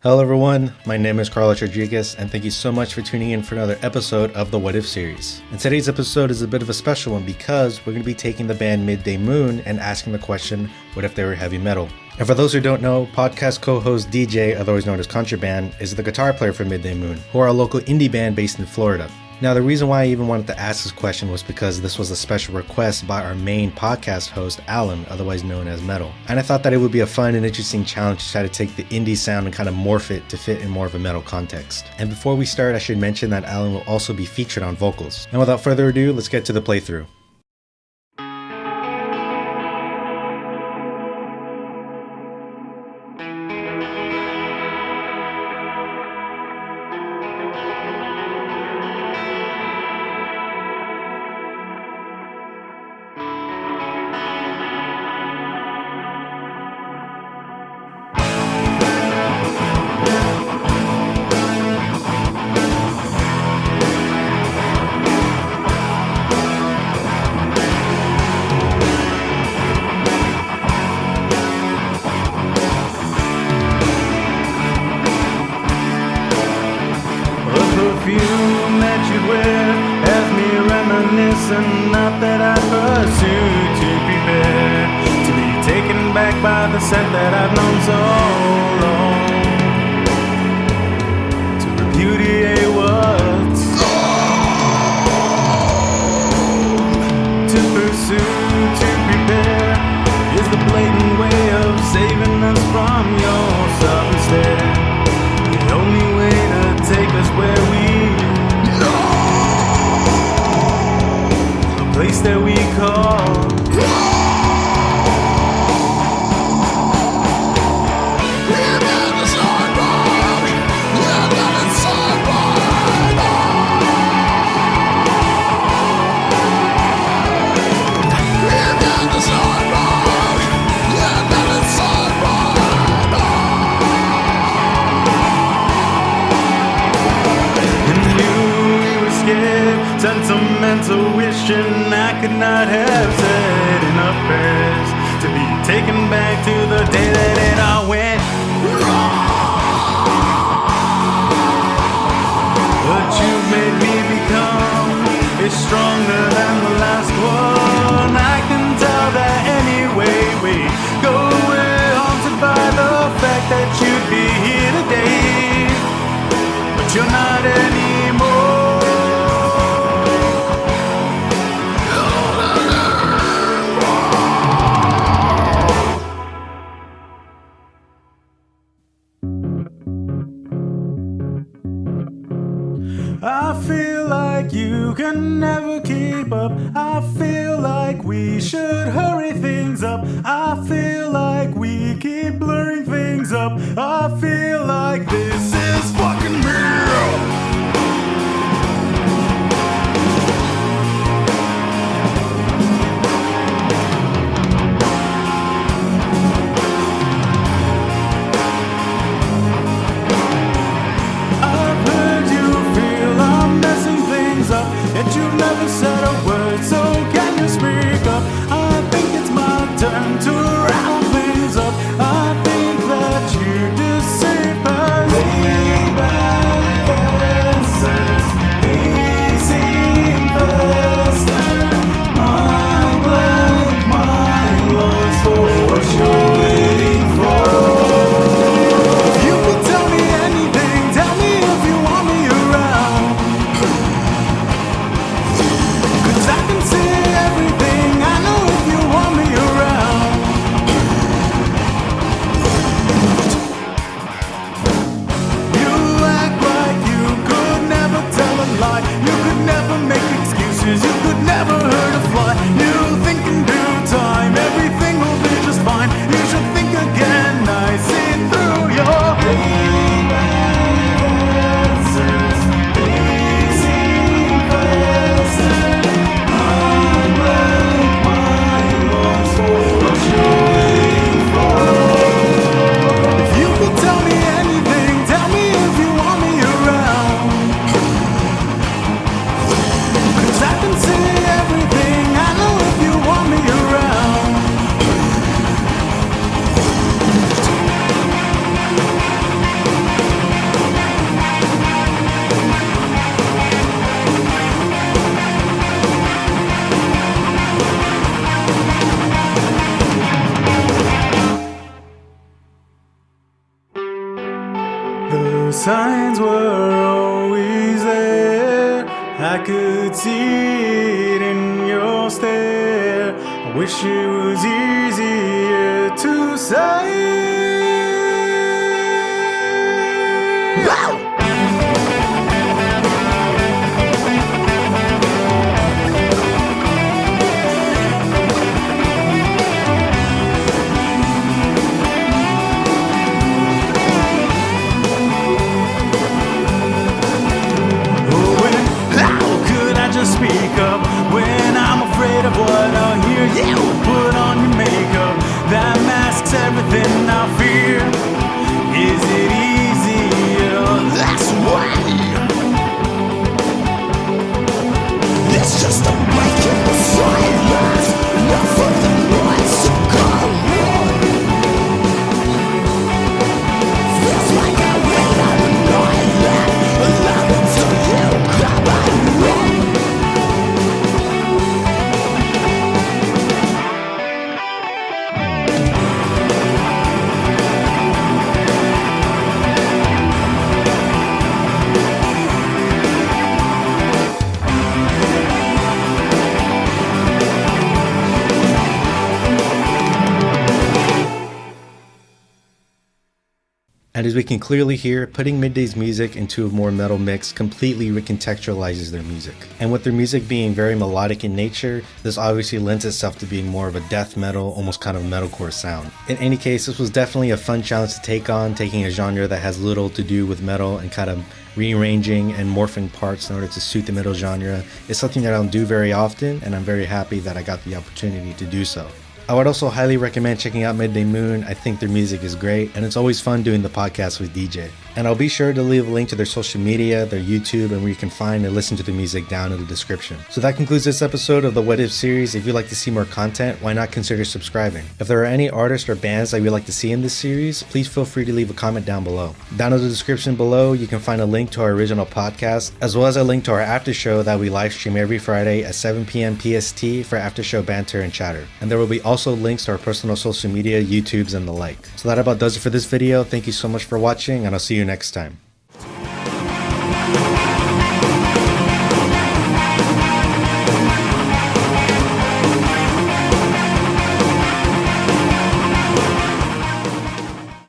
Hello everyone, my name is Carlos Rodriguez and thank you so much for tuning in for another episode of the What If series. And today's episode is a bit of a special one because we're going to be taking the band Middaymoon and asking the question, what if they were heavy metal? And for those who don't know, podcast co-host DJ, otherwise known as Contraband, is the guitar player for Middaymoon, who are a local indie band based in Florida. Now, the reason why I even wanted to ask this question was because this was a special request by our main podcast host, Alan, otherwise known as Metal. And I thought that it would be a fun and interesting challenge to try to take the indie sound and kind of morph it to fit in more of a metal context. And before we start, I should mention that Alan will also be featured on vocals. And without further ado, let's get to the playthrough. Perfume that you wear has me reminiscing. Not that I pursue to prepare to be taken back by the scent that I've known so long. To repudiate what's to pursue, to prepare is the blatant way of saving us from yourself instead. The only way to take us where we the place that we call sentimental wishing I could not have said enough prayers to be taken back to the day that it all went wrong. What you've made me become is stronger than the last one. I can tell that anyway we go, we're haunted by the fact that you'd be here today, but you're not anymore. I feel like you can never keep up. I feel like we should hurry things up. I feel like we keep blurring things up. I feel like this is fucking real. Yet you never said a word, so can you speak up? I think it's my turn to round things up. I think that you deceive us. signs were always there. I could see it in your stare. I wish it was easier to say. Speak up when I'm afraid of what I'll hear. You put on your makeup that masks everything I fear. Is it easier? That's why. It's just a break in the silence, not for the noise to go on. Feels like I wait on an island, allowing to you grab and run. And as we can clearly hear, putting Midday's music into a more metal mix completely recontextualizes their music. And with their music being very melodic in nature, this obviously lends itself to being more of a death metal, almost kind of metalcore sound. In any case, this was definitely a fun challenge to take on, taking a genre that has little to do with metal and kind of rearranging and morphing parts in order to suit the metal genre. It's something that I don't do very often, and I'm very happy that I got the opportunity to do so. I would also highly recommend checking out Midday Moon. I think their music is great, and it's always fun doing the podcast with DJ. And I'll be sure to leave a link to their social media, their YouTube, and where you can find and listen to the music down in the description. So that concludes this episode of the What If series. If you'd like to see more content, why not consider subscribing? If there are any artists or bands that you'd like to see in this series, please feel free to leave a comment down below. Down in the description below, you can find a link to our original podcast, as well as a link to our after show that we live stream every Friday at 7 p.m. PST for after show banter and chatter. And there will be also links to our personal social media, YouTubes, and the like. So that about does it for this video. Thank you so much for watching, and I'll see you next time.